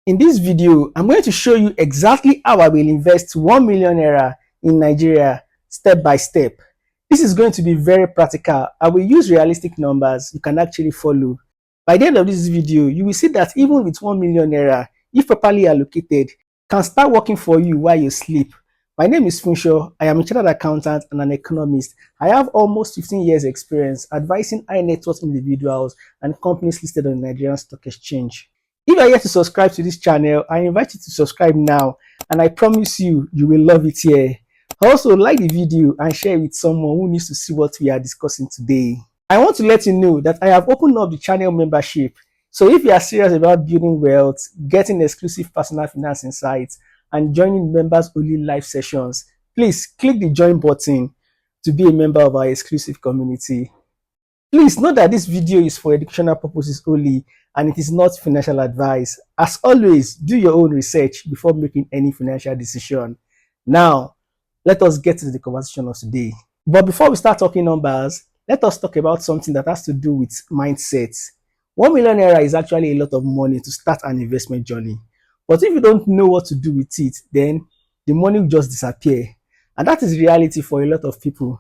In this video, I'm going to show you exactly how I will invest 1 million naira in Nigeria step by step. This is going to be very practical. I will use realistic numbers you can actually follow. By the end of this video, you will see that even with 1 million naira, if properly allocated, can start working for you while you sleep. My name is Funso. I am a chartered accountant and an economist. I have almost 15 years experience advising high net worth individuals and companies listed on the Nigerian Stock Exchange. If you are yet to subscribe to this channel, I invite you to subscribe now, and I promise you, you will love it here. Also, like the video and share it with someone who needs to see what we are discussing today. I want to let you know that I have opened up the channel membership. So if you are serious about building wealth, getting exclusive personal finance insights, and joining members only live sessions, please click the join button to be a member of our exclusive community. Please note that this video is for educational purposes only and it is not financial advice. As always, do your own research before making any financial decision. Now, let us get to the conversation of today. But before we start talking numbers, let us talk about something that has to do with mindset. 1 million naira is actually a lot of money to start an investment journey. But if you don't know what to do with it, then the money will just disappear. And that is reality for a lot of people.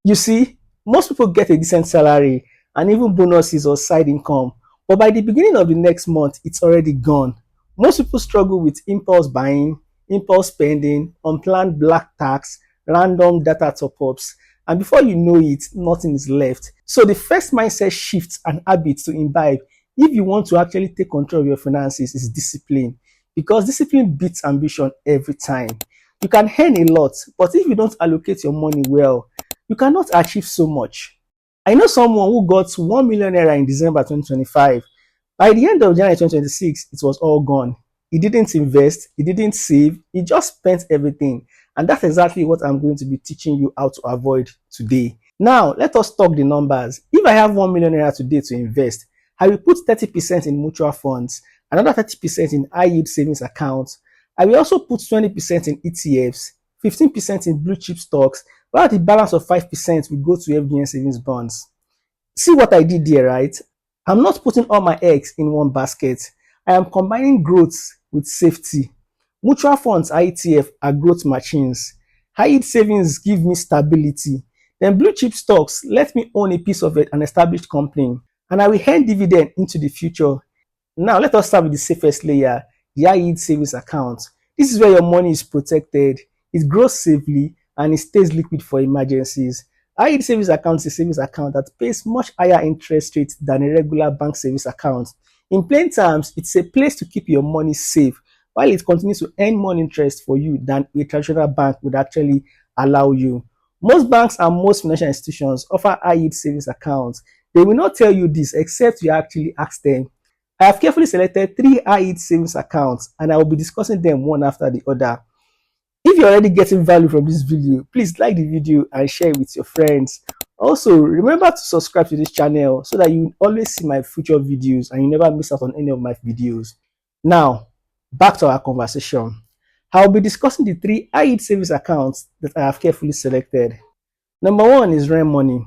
You see, most people get a decent salary and even bonuses or side income, but by the beginning of the next month, it's already gone. Most people struggle with impulse buying, impulse spending, unplanned black tax, random data top-ups, and before you know it, nothing is left. So the first mindset shift and habit to imbibe if you want to actually take control of your finances is discipline, because discipline beats ambition every time. You can earn a lot, but if you don't allocate your money well, you cannot achieve so much. I know someone who got 1 million naira in December 2025. By the end of January 2026, it was all gone. He didn't invest, he didn't save, he just spent everything. And that's exactly what I'm going to be teaching you how to avoid today. Now, let us talk the numbers. If I have 1 million naira today to invest, I will put 30% in mutual funds, another 30% in high yield savings accounts. I will also put 20% in ETFs, 15% in blue chip stocks, while the balance of 5% will go to FDN savings bonds. See what I did there, right? I'm not putting all my eggs in one basket. I am combining growth with safety. Mutual funds ETF are growth machines. High yield savings give me stability. Then blue chip stocks let me own a piece of an established company, and I will earn dividend into the future. Now let us start with the safest layer, the high yield savings account. This is where your money is protected, it grows safely, and it stays liquid for emergencies. High yield savings account is a savings account that pays much higher interest rates than a regular bank savings account. In plain terms, it's a place to keep your money safe while it continues to earn more interest for you than a traditional bank would actually allow you. Most banks and most financial institutions offer high yield savings accounts. They will not tell you this except you actually ask them. I have carefully selected 3 high yield savings accounts and I will be discussing them one after the other. If you're already getting value from this video, please like the video and share it with your friends. Also, remember to subscribe to this channel so that you always see my future videos and you never miss out on any of my videos. Now, back to our conversation. I'll be discussing the 3 high yield savings accounts that I have carefully selected. Number 1 is Rem Money.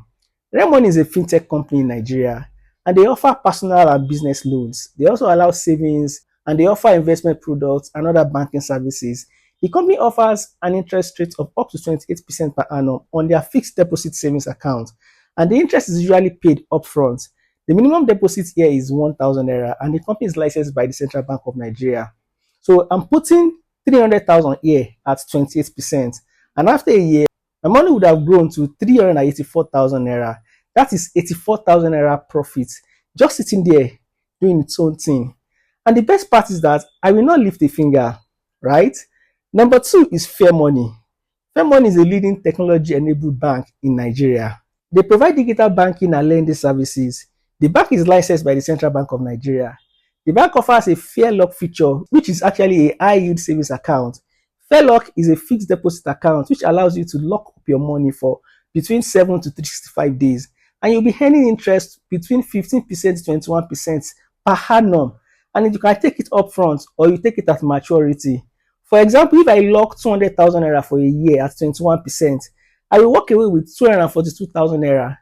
Rem Money is a fintech company in Nigeria, and they offer personal and business loans. They also allow savings, and they offer investment products and other banking services. The company offers an interest rate of up to 28% per annum on their fixed deposit savings account, and the interest is usually paid upfront. The minimum deposit here is 1,000 naira, and the company is licensed by the Central Bank of Nigeria. So I'm putting 300,000 here at 28%, and after a year, my money would have grown to 384,000 naira. That is 84,000 naira profit, just sitting there doing its own thing. And the best part is that I will not lift a finger, right? Number 2 is Fair Money. Fair Money is a leading technology-enabled bank in Nigeria. They provide digital banking and lending services. The bank is licensed by the Central Bank of Nigeria. The bank offers a Fair Lock feature, which is actually a high-yield savings account. Fair Lock is a fixed deposit account which allows you to lock up your money for between 7 to 365 days, and you'll be earning interest between 15% to 21% per annum, and you can take it upfront or you take it at maturity. For example, if I lock 200,000 naira for a year at 21%, I will walk away with 242,000 naira.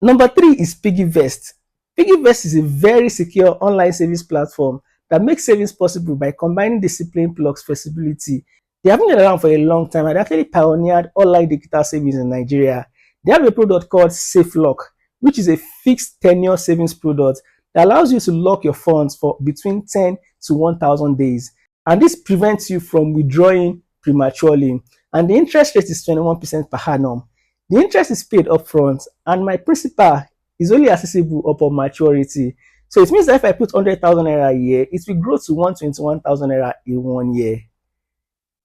Number 3 is PiggyVest. PiggyVest is a very secure online savings platform that makes savings possible by combining discipline plus flexibility. They have been around for a long time and they actually pioneered online digital savings in Nigeria. They have a product called SafeLock, which is a fixed tenure savings product that allows you to lock your funds for between 10 to 1,000 days. And this prevents you from withdrawing prematurely. And the interest rate is 21% per annum. The interest is paid upfront, and my principal is only accessible upon maturity. So it means that if I put 100,000 naira a year, it will grow to 121,000 naira in 1 year.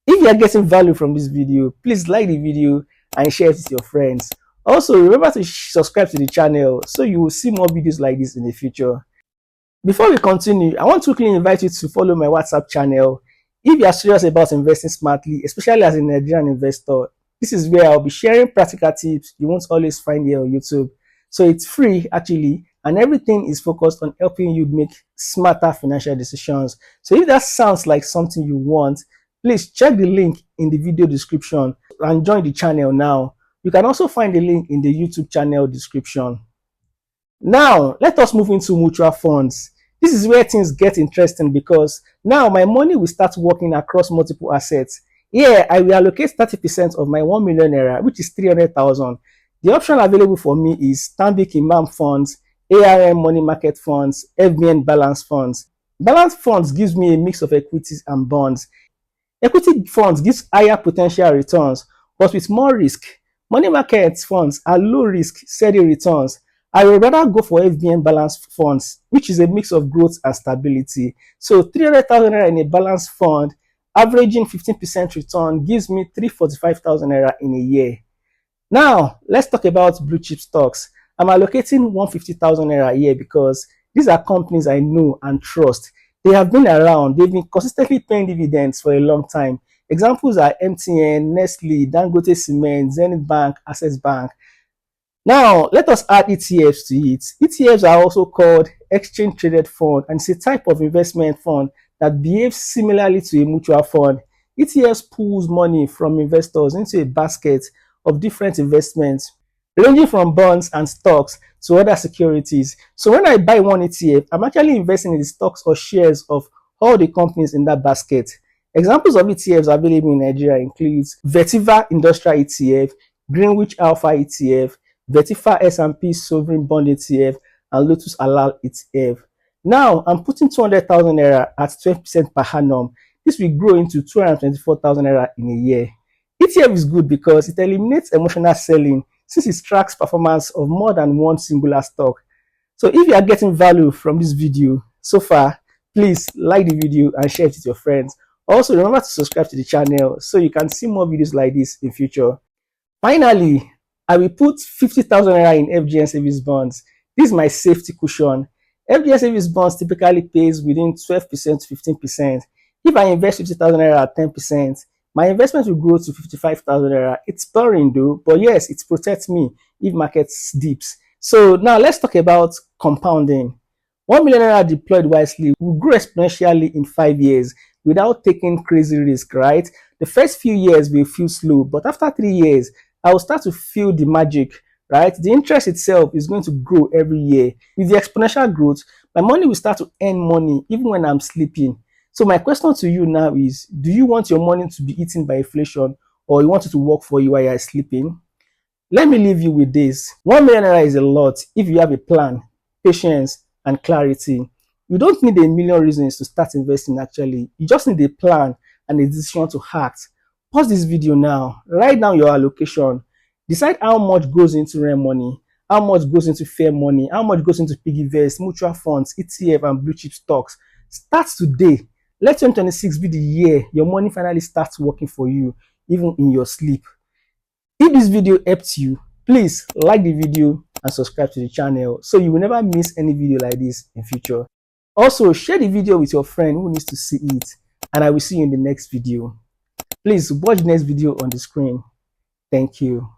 If you are getting value from this video, please like the video and share it with your friends. Also, remember to subscribe to the channel so you will see more videos like this in the future. Before we continue, I want to quickly invite you to follow my WhatsApp channel. If you are serious about investing smartly, especially as a Nigerian investor, this is where I'll be sharing practical tips you won't always find here on YouTube. So it's free actually, and everything is focused on helping you make smarter financial decisions. So if that sounds like something you want, please check the link in the video description and join the channel now. You can also find the link in the YouTube channel description. Now, let us move into mutual funds. This is where things get interesting because now my money will start working across multiple assets. Here, I will allocate 30% of my 1 million naira, which is 300,000. The option available for me is Stanbic Imam funds, ARM money market funds, FBN balance funds. Balance funds gives me a mix of equities and bonds. Equity funds gives higher potential returns, but with more risk. Money market funds are low risk, steady returns. I would rather go for FBN balanced funds, which is a mix of growth and stability. So 300,000 naira in a balanced fund, averaging 15% return, gives me 345,000 naira in a year. Now, let's talk about blue chip stocks. I'm allocating 150,000 naira a year because these are companies I know and trust. They have been around. They've been consistently paying dividends for a long time. Examples are MTN, Nestle, Dangote Cement, Zenith Bank, Access Bank. Now, let us add ETFs to it. ETFs are also called exchange traded fund, and it's a type of investment fund that behaves similarly to a mutual fund. ETFs pools money from investors into a basket of different investments, ranging from bonds and stocks to other securities. So when I buy one ETF, I'm actually investing in the stocks or shares of all the companies in that basket. Examples of ETFs available in Nigeria include Vetiva Industrial ETF, Greenwich Alpha ETF, Vetiva S&P Sovereign Bond ETF, and Lotus Alal ETF. Now, I'm putting 200,000 naira at 12% per annum. This will grow into 224,000 naira in a year. ETF is good because it eliminates emotional selling since it tracks performance of more than one singular stock. So if you are getting value from this video so far, please like the video and share it with your friends. Also, remember to subscribe to the channel so you can see more videos like this in future. Finally, I will put 50,000 naira in FGN savings bonds. This is my safety cushion. FGN savings bonds typically pays within 12% to 15%. If I invest 50,000 naira at 10%, my investment will grow to 55,000 naira. It's boring though, but yes, it protects me if markets dips. So now let's talk about compounding. 1 million naira deployed wisely will grow exponentially in 5 years without taking crazy risk, right? The first few years will feel slow, but after 3 years, I will start to feel the magic, right? The interest itself is going to grow every year. With the exponential growth, my money will start to earn money even when I'm sleeping. So my question to you now is, do you want your money to be eaten by inflation, or you want it to work for you while you're sleeping? Let me leave you with this. 1 million naira is a lot if you have a plan, patience, and clarity. You don't need a million reasons to start investing actually. You just need a plan and a decision to act. Pause this video now, write down your allocation, decide how much goes into real money, how much goes into fair money, how much goes into piggy vest, mutual funds, ETF, and blue chip stocks. Start today. Let 2026 be the year your money finally starts working for you, even in your sleep. If this video helped you, please like the video and subscribe to the channel so you will never miss any video like this in future. Also, share the video with your friend who needs to see it, and I will see you in the next video. Please watch the next video on the screen. Thank you.